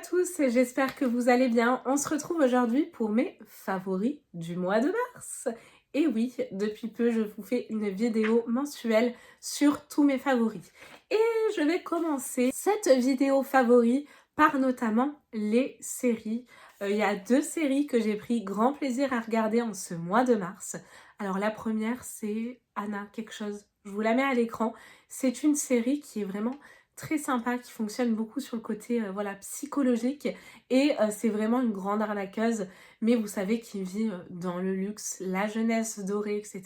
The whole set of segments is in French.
tous, j'espère que vous allez bien. On se retrouve aujourd'hui pour mes favoris du mois de mars. Et oui, depuis peu, je vous fais une vidéo mensuelle sur tous mes favoris. Et je vais commencer cette vidéo favoris par notamment les séries. Il y a 2 séries que j'ai pris grand plaisir à regarder en ce mois de mars. Alors la première, c'est Anna quelque chose. Je vous la mets à l'écran. C'est une série qui est vraiment très sympa, qui fonctionne beaucoup sur le côté voilà, psychologique et c'est vraiment une grande arnaqueuse, mais vous savez qui vit dans le luxe, la jeunesse dorée, etc.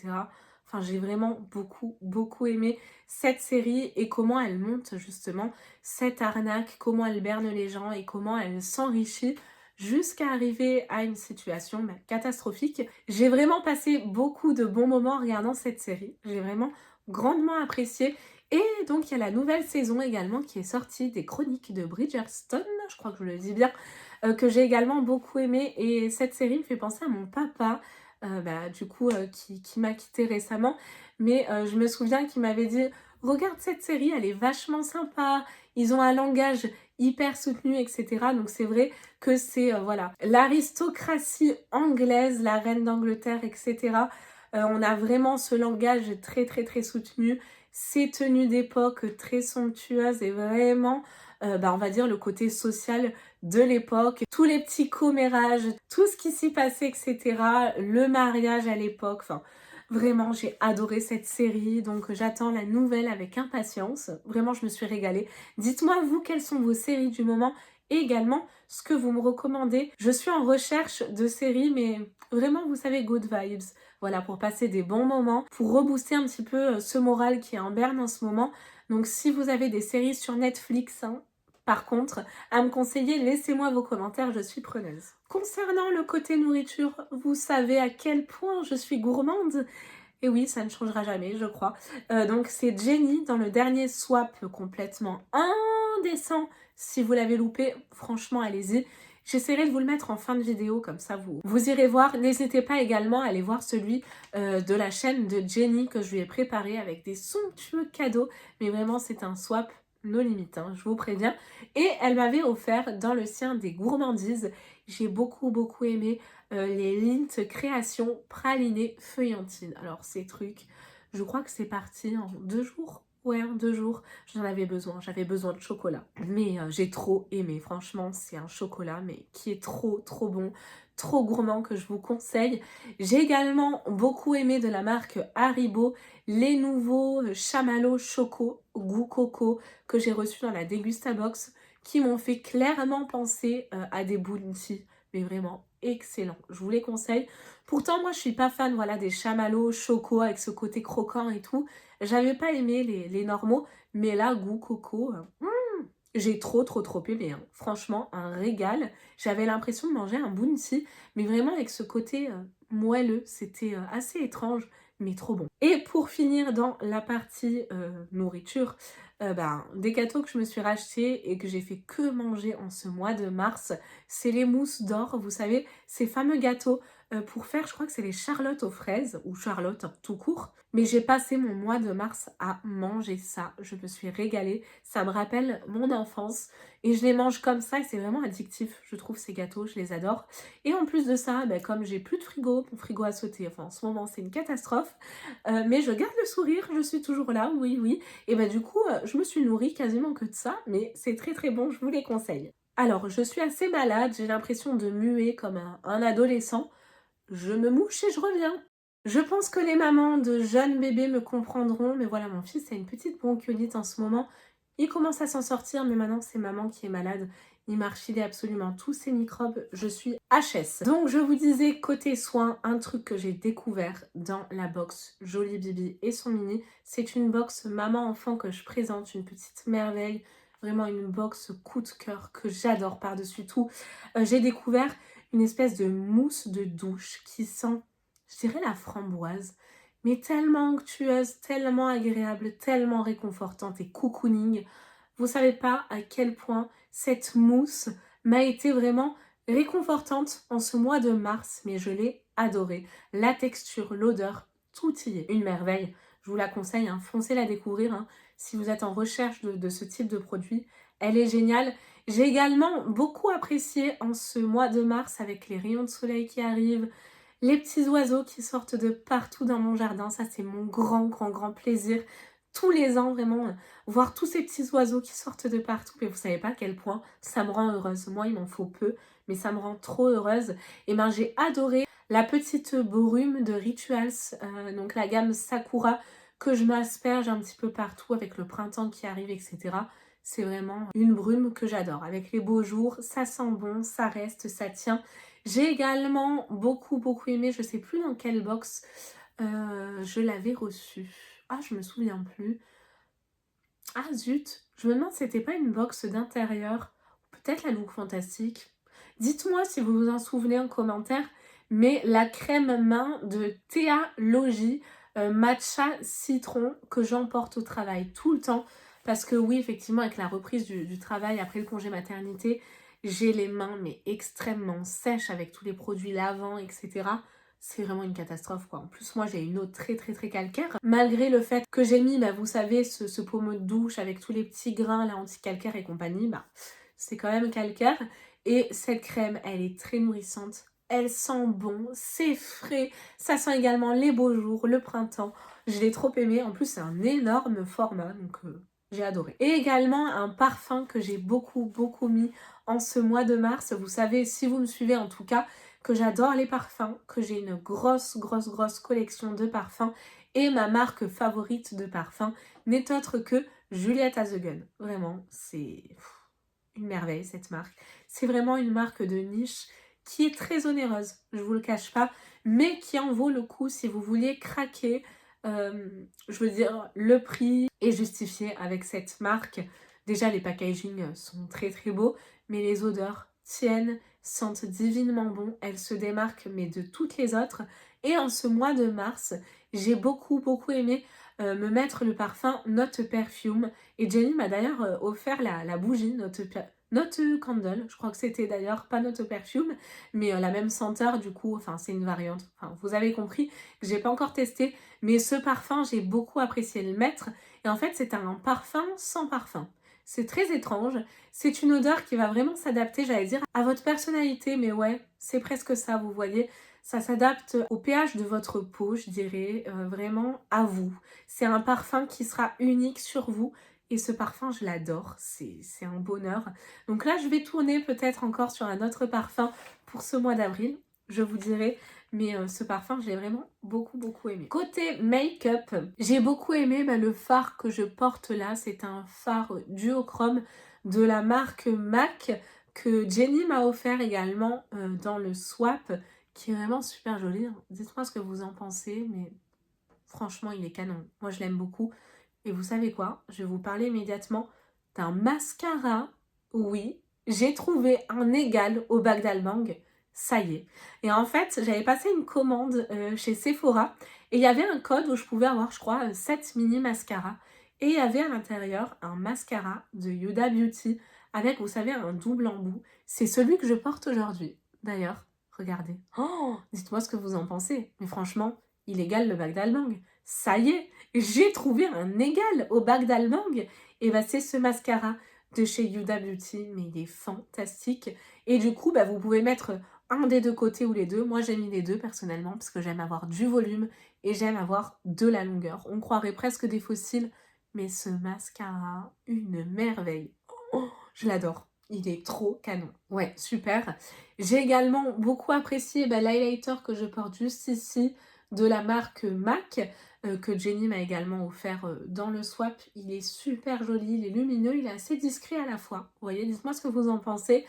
Enfin, j'ai vraiment beaucoup aimé cette série et comment elle monte justement cette arnaque, comment elle berne les gens et comment elle s'enrichit jusqu'à arriver à une situation catastrophique. J'ai vraiment passé beaucoup de bons moments en regardant cette série. J'ai vraiment grandement apprécié. Et donc il y a la nouvelle saison également qui est sortie des Chroniques de Bridgerton, je crois que je le dis bien, que j'ai également beaucoup aimé. Et cette série me fait penser à mon papa, qui m'a quittée récemment. Mais je me souviens qu'il m'avait dit « Regarde cette série, elle est vachement sympa, ils ont un langage hyper soutenu, etc. » Donc c'est vrai que c'est voilà l'aristocratie anglaise, la reine d'Angleterre, etc. On a vraiment ce langage très soutenu, ces tenues d'époque très somptueuses et vraiment, on va dire le côté social de l'époque, tous les petits commérages, tout ce qui s'y passait, etc. Le mariage à l'époque, enfin vraiment j'ai adoré cette série, donc j'attends la nouvelle avec impatience. Vraiment je me suis régalée. Dites-moi vous quelles sont vos séries du moment et également ce que vous me recommandez. Je suis en recherche de séries mais vraiment vous savez good vibes. Voilà, pour passer des bons moments, pour rebooster un petit peu ce moral qui est en berne en ce moment. Donc si vous avez des séries sur Netflix, par contre, à me conseiller, laissez-moi vos commentaires, je suis preneuse. Concernant le côté nourriture, vous savez à quel point je suis gourmande. Et oui, ça ne changera jamais, je crois. Donc c'est Jenny dans le dernier swap complètement indécent. Si vous l'avez loupé, franchement, allez-y. J'essaierai de vous le mettre en fin de vidéo, comme ça vous irez voir. N'hésitez pas également à aller voir celui de la chaîne de Jenny que je lui ai préparé avec des somptueux cadeaux. Mais vraiment, c'est un swap no limite, hein, je vous préviens. Et elle m'avait offert dans le sien des gourmandises. J'ai beaucoup aimé les Lindt Créations Praliné Feuillantine. Alors ces trucs, je crois que c'est parti en 2 jours. Ouais, en 2 jours, j'en avais besoin, j'avais besoin de chocolat. Mais j'ai trop aimé, franchement, c'est un chocolat mais qui est trop bon, trop gourmand que je vous conseille. J'ai également beaucoup aimé de la marque Haribo les nouveaux chamallows choco, goût coco, que j'ai reçus dans la Dégustabox, qui m'ont fait clairement penser à des bounty, mais vraiment excellent. Je vous les conseille. Pourtant, moi, je suis pas fan voilà, des chamallows choco avec ce côté croquant et tout. J'avais pas aimé les normaux, mais là, goût coco, j'ai trop aimé. Hein. Franchement, un régal. J'avais l'impression de manger un bounty, mais vraiment avec ce côté moelleux. C'était assez étrange, mais trop bon. Et pour finir dans la partie nourriture, des gâteaux que je me suis rachetés et que j'ai fait que manger en ce mois de mars, c'est les mousses d'or, vous savez, ces fameux gâteaux pour faire, je crois que c'est les charlottes aux fraises, ou charlottes tout court. Mais j'ai passé mon mois de mars à manger ça, je me suis régalée, ça me rappelle mon enfance et je les mange comme ça et c'est vraiment addictif, je trouve ces gâteaux, je les adore. Et en plus de ça, comme j'ai plus de frigo, mon frigo a sauté, enfin en ce moment c'est une catastrophe, mais je garde le sourire, je suis toujours là, oui. Et du coup, je me suis nourrie quasiment que de ça, mais c'est très bon, je vous les conseille. Alors, je suis assez malade, j'ai l'impression de muer comme un adolescent. Je me mouche et je reviens. Je pense que les mamans de jeunes bébés me comprendront, mais voilà, mon fils a une petite bronchiolite en ce moment. Il commence à s'en sortir, mais maintenant c'est maman qui est malade. Il m'a refilé absolument tous ces microbes. Je suis HS. Donc je vous disais, côté soins, un truc que j'ai découvert dans la box Jolie Bibi et son mini, c'est une box maman-enfant que je présente, une petite merveille. Vraiment une box coup de cœur que j'adore par-dessus tout. J'ai découvert une espèce de mousse de douche qui sent, je dirais, la framboise, mais tellement onctueuse, tellement agréable, tellement réconfortante et cocooning. Vous savez pas à quel point cette mousse m'a été vraiment réconfortante en ce mois de mars, mais je l'ai adorée. La texture, l'odeur, tout y est. Une merveille. Je vous la conseille, foncez la découvrir si vous êtes en recherche de ce type de produit. Elle est géniale. J'ai également beaucoup apprécié en ce mois de mars avec les rayons de soleil qui arrivent, les petits oiseaux qui sortent de partout dans mon jardin. Ça, c'est mon grand plaisir. Tous les ans, vraiment, voir tous ces petits oiseaux qui sortent de partout. Mais vous savez pas à quel point ça me rend heureuse. Moi, il m'en faut peu, mais ça me rend trop heureuse. Et ben, j'ai adoré la petite brume de Rituals, donc la gamme Sakura, que je m'asperge un petit peu partout avec le printemps qui arrive, etc. C'est vraiment une brume que j'adore. Avec les beaux jours, ça sent bon, ça reste, ça tient. J'ai également beaucoup aimé, je sais plus dans quelle box je l'avais reçu. Ah, je me souviens plus. Ah zut, je me demande si c'était pas une box d'intérieur. Peut-être la Look Fantastique. Dites-moi si vous vous en souvenez en commentaire. Mais la crème main de Théa Logis matcha citron que j'emporte au travail tout le temps. Parce que oui, effectivement, avec la reprise du travail après le congé maternité, j'ai les mains mais extrêmement sèches avec tous les produits lavants, etc. C'est vraiment une catastrophe quoi. En plus, moi j'ai une eau très calcaire. Malgré le fait que j'ai mis, bah, vous savez, ce pommeau de douche avec tous les petits grains, là, anti-calcaire et compagnie, bah, c'est quand même calcaire. Et cette crème, elle est très nourrissante. Elle sent bon, c'est frais. Ça sent également les beaux jours, le printemps. Je l'ai trop aimé. En plus, c'est un énorme format, donc j'ai adoré. Et également un parfum que j'ai beaucoup mis en ce mois de mars. Vous savez, si vous me suivez en tout cas, que j'adore les parfums, que j'ai une grosse collection de parfums et ma marque favorite de parfums n'est autre que Juliette Azegun. Vraiment, c'est une merveille cette marque. C'est vraiment une marque de niche qui est très onéreuse, je vous le cache pas, mais qui en vaut le coup si vous vouliez craquer. Je veux dire, le prix est justifié avec cette marque. Déjà, les packaging sont très beaux, mais les odeurs tiennent, sentent divinement bon. Elles se démarquent, mais de toutes les autres. Et en ce mois de mars, j'ai beaucoup aimé me mettre le parfum Note Perfume. Et Jenny m'a d'ailleurs offert la bougie Note Candle. Je crois que c'était d'ailleurs pas Note Perfume, mais la même senteur du coup. Enfin, c'est une variante. Enfin, vous avez compris que j'ai pas encore testé. Mais ce parfum, j'ai beaucoup apprécié le mettre. Et en fait, c'est un parfum sans parfum. C'est très étrange. C'est une odeur qui va vraiment s'adapter, j'allais dire, à votre personnalité. Mais ouais, c'est presque ça, vous voyez. Ça s'adapte au pH de votre peau, je dirais, vraiment à vous. C'est un parfum qui sera unique sur vous. Et ce parfum, je l'adore. C'est un bonheur. Donc là, je vais tourner peut-être encore sur un autre parfum pour ce mois d'avril. Je vous dirai. Mais ce parfum, je l'ai vraiment beaucoup aimé. Côté make-up, j'ai beaucoup aimé le fard que je porte là. C'est un fard duochrome de la marque MAC que Jenny m'a offert également dans le swap, qui est vraiment super joli. Dites-moi ce que vous en pensez, mais franchement, il est canon. Moi, je l'aime beaucoup. Et vous savez quoi? Je vais vous parler immédiatement d'un mascara. Oui, j'ai trouvé un égal au Bac d'Albang. Ça y est. Et en fait, j'avais passé une commande chez Sephora et il y avait un code où je pouvais avoir, je crois, 7 mini mascaras. Et il y avait à l'intérieur un mascara de Huda Beauty avec, vous savez, un double embout. C'est celui que je porte aujourd'hui. D'ailleurs, regardez. Oh, dites-moi ce que vous en pensez. Mais franchement, il égale le Bac d'Albang. Ça y est, j'ai trouvé un égal au Bac d'Albang. Et bah c'est ce mascara de chez Huda Beauty, mais il est fantastique. Et du coup, bah, vous pouvez mettre un des deux côtés ou les deux. Moi, j'ai mis les deux personnellement parce que j'aime avoir du volume et j'aime avoir de la longueur. On croirait presque des fossiles, mais ce mascara, une merveille. Oh, je l'adore. Il est trop canon. Ouais, super. J'ai également beaucoup apprécié l'highlighter que je porte juste ici de la marque MAC que Jenny m'a également offert dans le swap. Il est super joli, il est lumineux, il est assez discret à la fois. Vous voyez, dites-moi ce que vous en pensez.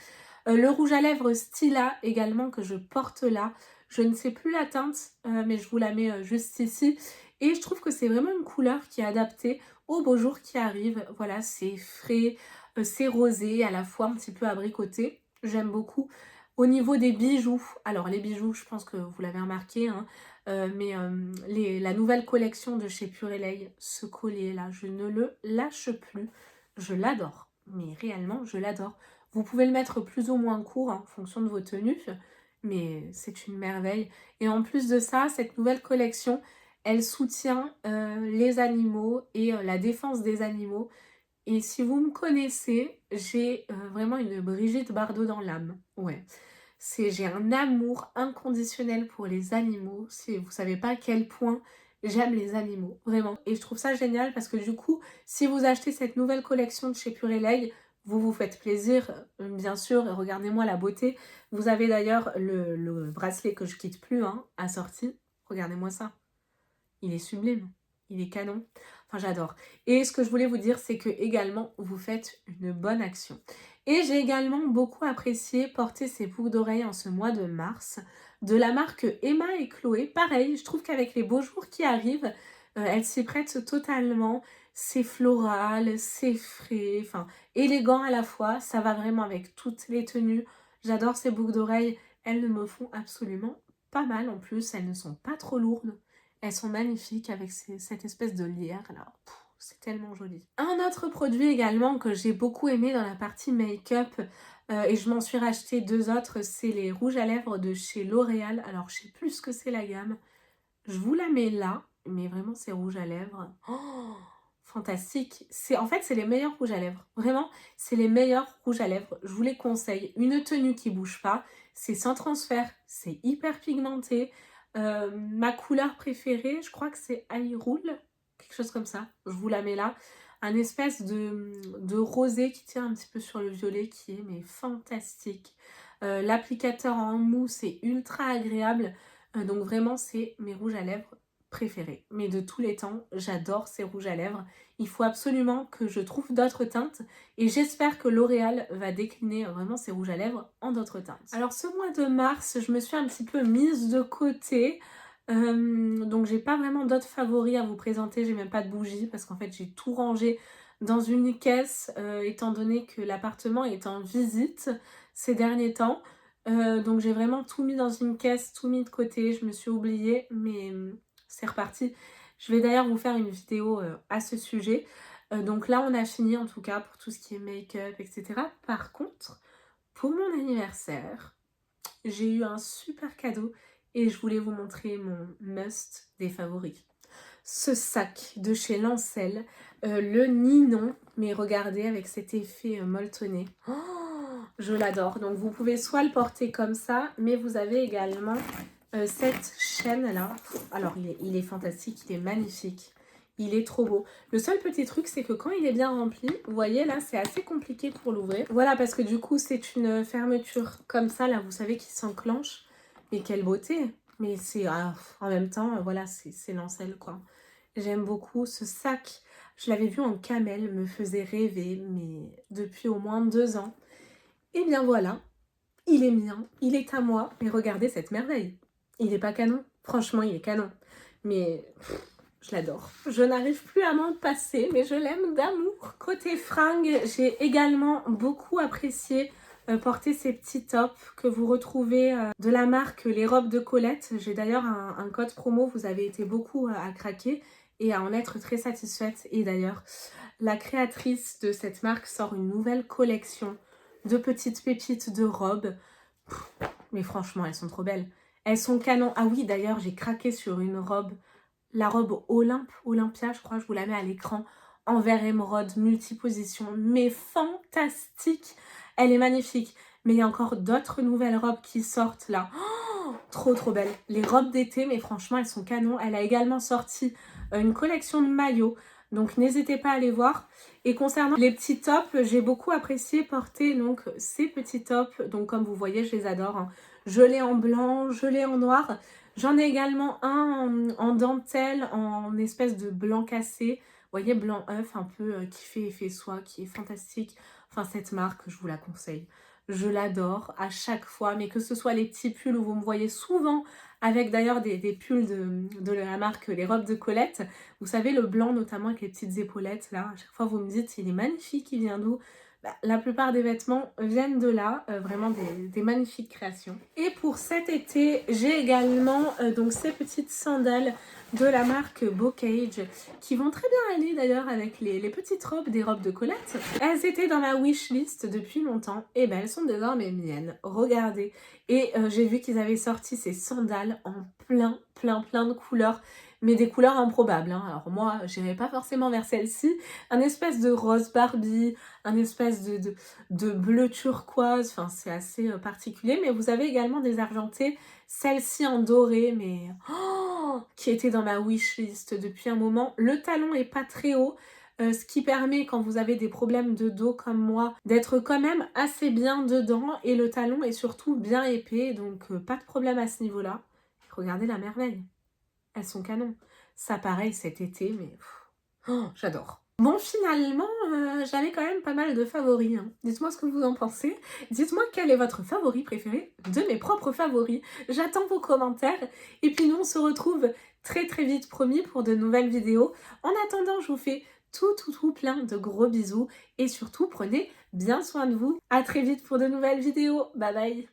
Le rouge à lèvres Stila également que je porte là. Je ne sais plus la teinte, mais je vous la mets juste ici. Et je trouve que c'est vraiment une couleur qui est adaptée aux beaux jours qui arrivent. Voilà, c'est frais, c'est rosé, à la fois un petit peu abricoté. J'aime beaucoup. Au niveau des bijoux, alors les bijoux, je pense que vous l'avez remarqué, hein, mais la nouvelle collection de chez Purelei, ce collier là, je ne le lâche plus. Je l'adore, mais réellement, je l'adore. Vous pouvez le mettre plus ou moins court en fonction de vos tenues, mais c'est une merveille. Et en plus de ça, cette nouvelle collection, elle soutient les animaux et la défense des animaux. Et si vous me connaissez, j'ai vraiment une Brigitte Bardot dans l'âme. Ouais. J'ai un amour inconditionnel pour les animaux. Si vous savez pas à quel point j'aime les animaux, vraiment. Et je trouve ça génial parce que du coup, si vous achetez cette nouvelle collection de chez Purelei, vous vous faites plaisir, bien sûr, et regardez-moi la beauté. Vous avez d'ailleurs le bracelet que je quitte plus, hein, assorti. Regardez-moi ça. Il est sublime, il est canon. Enfin, j'adore. Et ce que je voulais vous dire, c'est que également, vous faites une bonne action. Et j'ai également beaucoup apprécié porter ces boucles d'oreilles en ce mois de mars de la marque Emma et Chloé. Pareil, je trouve qu'avec les beaux jours qui arrivent, elles s'y prêtent totalement. C'est floral, c'est frais, enfin, élégant à la fois. Ça va vraiment avec toutes les tenues. J'adore ces boucles d'oreilles. Elles ne me font absolument pas mal en plus. Elles ne sont pas trop lourdes. Elles sont magnifiques avec cette espèce de lierre là. C'est tellement joli. Un autre produit également que j'ai beaucoup aimé dans la partie make-up et je m'en suis racheté 2 autres, c'est les rouges à lèvres de chez L'Oréal. Alors je sais plus ce que c'est la gamme. Je vous la mets là, mais vraiment ces rouges à lèvres. Oh, fantastique. En fait, c'est les meilleurs rouges à lèvres. Vraiment, c'est les meilleurs rouges à lèvres. Je vous les conseille. Une tenue qui bouge pas. C'est sans transfert. C'est hyper pigmenté. Ma couleur préférée, je crois que c'est Hyrule. Quelque chose comme ça. Je vous la mets là. Un espèce de rosé qui tient un petit peu sur le violet qui est mais fantastique. L'applicateur en mousse est ultra agréable. Donc vraiment, c'est mes rouges à lèvres préférés. Mais de tous les temps, j'adore ces rouges à lèvres. Il faut absolument que je trouve d'autres teintes. Et j'espère que L'Oréal va décliner vraiment ces rouges à lèvres en d'autres teintes. Alors ce mois de mars, je me suis un petit peu mise de côté. Donc j'ai pas vraiment d'autres favoris à vous présenter. J'ai même pas de bougies parce qu'en fait j'ai tout rangé dans une caisse étant donné que l'appartement est en visite ces derniers temps. Donc j'ai vraiment tout mis dans une caisse, tout mis de côté, je me suis oubliée, mais c'est reparti. Je vais d'ailleurs vous faire une vidéo à ce sujet. Donc là on a fini en tout cas pour tout ce qui est make-up, etc. Par contre, pour mon anniversaire, j'ai eu un super cadeau et je voulais vous montrer mon must des favoris. Ce sac de chez Lancel, le Ninon, mais regardez avec cet effet molletonné. Oh, je l'adore. Donc vous pouvez soit le porter comme ça, mais vous avez également cette chaîne là. Alors il est fantastique, il est magnifique. Il est trop beau. Le seul petit truc, c'est que quand il est bien rempli, vous voyez là, c'est assez compliqué pour l'ouvrir. Voilà, parce que du coup, c'est une fermeture comme ça, là, vous savez, qui s'enclenche. Mais quelle beauté! Mais c'est en même temps, voilà, c'est Lancel, quoi. J'aime beaucoup ce sac. Je l'avais vu en camel, me faisait rêver, mais depuis au moins 2 ans. Et bien voilà, il est mien, il est à moi. Et regardez cette merveille. Il est pas canon. Franchement, il est canon. Mais je l'adore. Je n'arrive plus à m'en passer, mais je l'aime d'amour. Côté fringues, j'ai également beaucoup apprécié porter ces petits tops que vous retrouvez de la marque Les Robes de Colette. J'ai d'ailleurs un code promo, vous avez été beaucoup à craquer et à en être très satisfaite. Et d'ailleurs, la créatrice de cette marque sort une nouvelle collection de petites pépites de robes. Mais franchement, elles sont trop belles. Elles sont canon. Ah oui, d'ailleurs, j'ai craqué sur une robe. La robe Olympia, je crois, je vous la mets à l'écran. En vert émeraude, multiposition. Mais fantastique. Elle est magnifique. Mais il y a encore d'autres nouvelles robes qui sortent là. Oh, trop trop belles. Les robes d'été, mais franchement, elles sont canon. Elle a également sorti une collection de maillots. Donc n'hésitez pas à aller voir. Et concernant les petits tops, j'ai beaucoup apprécié porter donc ces petits tops. Donc comme vous voyez, je les adore, hein. Je l'ai en blanc, je l'ai en noir. J'en ai également un en dentelle, en espèce de blanc cassé. Vous voyez, blanc œuf, un peu qui fait effet soie, qui est fantastique. Enfin, cette marque, je vous la conseille. Je l'adore à chaque fois, mais que ce soit les petits pulls où vous me voyez souvent avec d'ailleurs des pulls de la marque Les Robes de Colette. Vous savez, le blanc notamment avec les petites épaulettes là. À chaque fois, vous me dites, il est magnifique, il vient d'où? Bah, la plupart des vêtements viennent de là, vraiment des magnifiques créations. Et pour cet été, j'ai également donc ces petites sandales de la marque Bocage qui vont très bien aller d'ailleurs avec les petites robes des robes de Colette. Elles étaient dans ma wishlist depuis longtemps et ben elles sont désormais miennes. Regardez. Et j'ai vu qu'ils avaient sorti ces sandales en plein de couleurs. mais des couleurs improbables, hein. Alors moi, j'irai pas forcément vers celle-ci. Un espèce de rose Barbie, un espèce de bleu turquoise, enfin c'est assez particulier. Mais vous avez également des argentés, celle-ci en doré, mais qui était dans ma wishlist depuis un moment. Le talon est pas très haut, ce qui permet, quand vous avez des problèmes de dos comme moi, d'être quand même assez bien dedans. Et le talon est surtout bien épais, donc pas de problème à ce niveau-là. Regardez la merveille. Elles sont canons. Ça pareil cet été, mais j'adore. Bon, finalement, j'avais quand même pas mal de favoris, hein. Dites-moi ce que vous en pensez. Dites-moi quel est votre favori préféré de mes propres favoris. J'attends vos commentaires. Et puis nous, on se retrouve très très vite, promis, pour de nouvelles vidéos. En attendant, je vous fais tout plein de gros bisous. Et surtout, prenez bien soin de vous. À très vite pour de nouvelles vidéos. Bye bye.